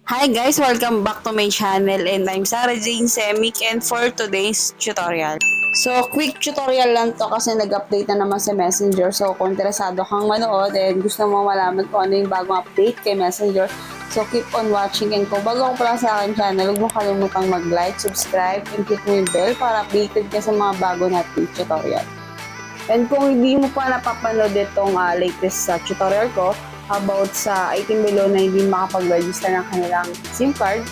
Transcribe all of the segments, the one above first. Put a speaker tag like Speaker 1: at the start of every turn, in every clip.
Speaker 1: Hi guys! Welcome back to my channel and I'm Sarah Jane Semic and for today's tutorial. So, quick tutorial lang to kasi nag-update na naman sa Messenger. So, kung interesado kang manood and gusto mo malaman kung ano yung bagong update kay Messenger, so keep on watching. And kung bago ka pala sa akin channel, huwag mo kalimutang mag-like, subscribe, and click mo yung bell para updated ka sa mga bago nating tutorial. And kung hindi mo pa napapanood itong latest tutorial ko about sa 18 below na hindi makapag-register ng kanilang SIM card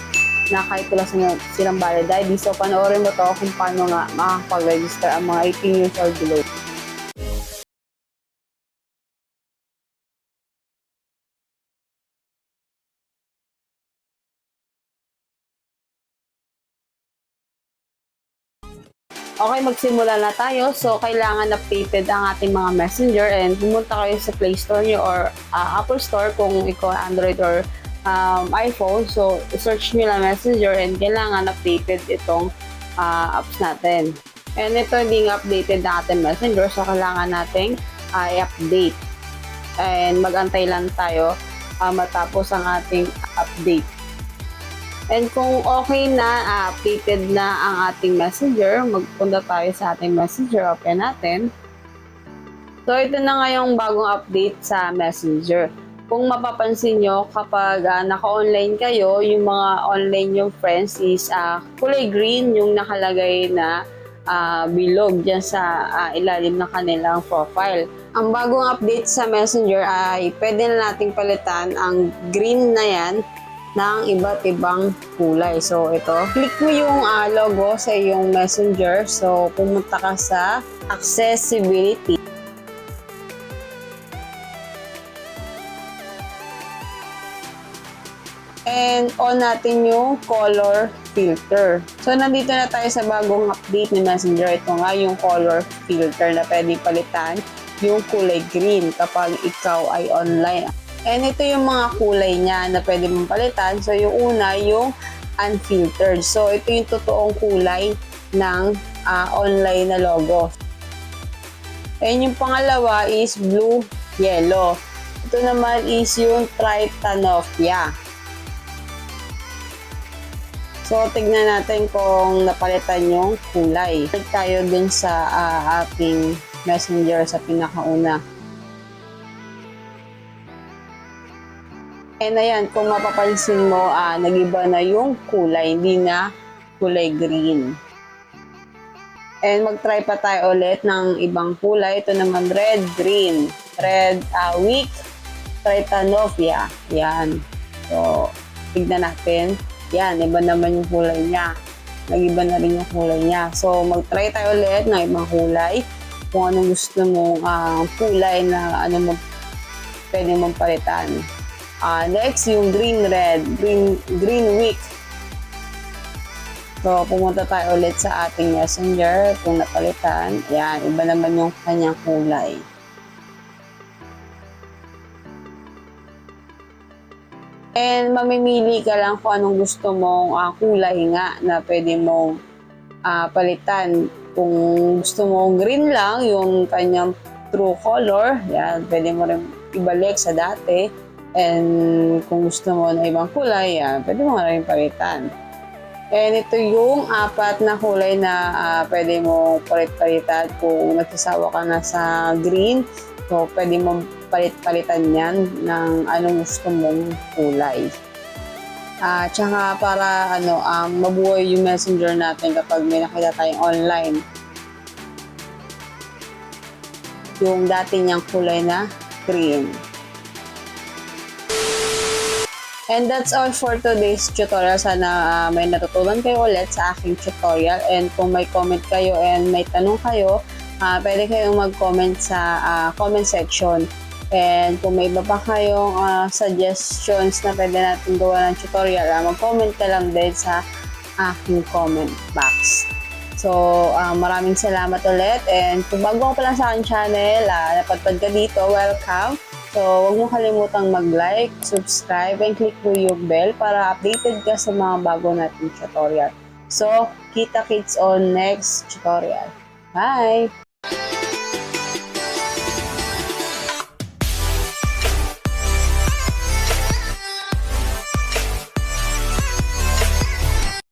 Speaker 1: na kahit wala silang valid ID, so panoorin mo to kung paano nga makapag-register ang mga 18 years old below. Okay, magsimula na tayo. So, kailangan updated ang ating mga messenger and pumunta kayo sa Play Store nyo or Apple Store kung ikaw Android or iPhone. So, search nyo lang messenger and kailangan updated itong apps natin. And ito hindi nga updated na ating messenger, so kailangan nating i-update. And mag-antay lang tayo matapos ang ating update. And kung okay na, updated na ang ating messenger, magpunta tayo sa ating messenger, open natin. So, ito na nga yung bagong update sa messenger. Kung mapapansin nyo, kapag naka-online kayo, yung mga online yung friends is kulay green yung nakalagay na bilog dyan sa ilalim ng kanilang profile. Ang bagong update sa messenger ay pwede na nating palitan ang green na yan ng iba't ibang kulay. So, ito. Click mo yung logo sa iyong messenger. So, pumunta ka sa accessibility. And on natin yung color filter. So, nandito na tayo sa bagong update ni Messenger. Ito nga yung color filter na pwede palitan yung kulay green kapag ikaw ay online. And ito yung mga kulay niya na pwede mong palitan. So, yung una, yung unfiltered. So, ito yung totoong kulay ng online na logo. And yung pangalawa is blue-yellow. Ito naman is yung Tritanopia. So, tignan natin kung napalitan yung kulay. Click tayo dun sa ating messenger sa pinakauna. And ayan, kung mapapansin mo, nag-iba na yung kulay, hindi na kulay green. And mag-try pa tayo ulit ng ibang kulay. Ito naman red-green. Red, weak, Tritanopia. Yan. So, tignan natin. Yan, iba naman yung kulay niya. Nag-iba na rin yung kulay niya. So, mag-try tayo ulit ng ibang kulay. Kung anong gusto mong kulay na pwede mong palitan. Next, yung green-red, green weak. So, pumunta tayo ulit sa ating messenger kung napalitan. Ayan, iba naman yung kanyang kulay. And mamimili ka lang kung anong gusto mong kulay nga na pwede mong palitan. Kung gusto mong green lang, yung kanyang true color, yan, pwede mo rin ibalik sa dati. And kung gusto mo na ibang kulay, pwede mo rin palitan. And ito yung apat na kulay na pwede mo palit-palitan. Kung nagsasawa ka na sa green, so pwede mo palit-palitan yan ng anong gusto mong kulay. Tsaka para mabuhay yung messenger natin kapag may nakita tayong online. Yung dati niyang kulay na green. And that's all for today's tutorial. Sana may natutunan kayo ulit sa aking tutorial. And kung may comment kayo and may tanong kayo, pwede kayong mag-comment sa comment section. And kung may iba pa kayong suggestions na pwede natin gawa ng tutorial, mag-comment ka lang din sa aking comment box. So, maraming salamat ulit. And kung bago ka pa lang sa aking channel, napadpad ka dito, welcome. So, huwag mo kalimutang mag-like, subscribe, and click mo yung bell para updated ka sa mga bago nating tutorial. So, kita-kits on next tutorial. Bye!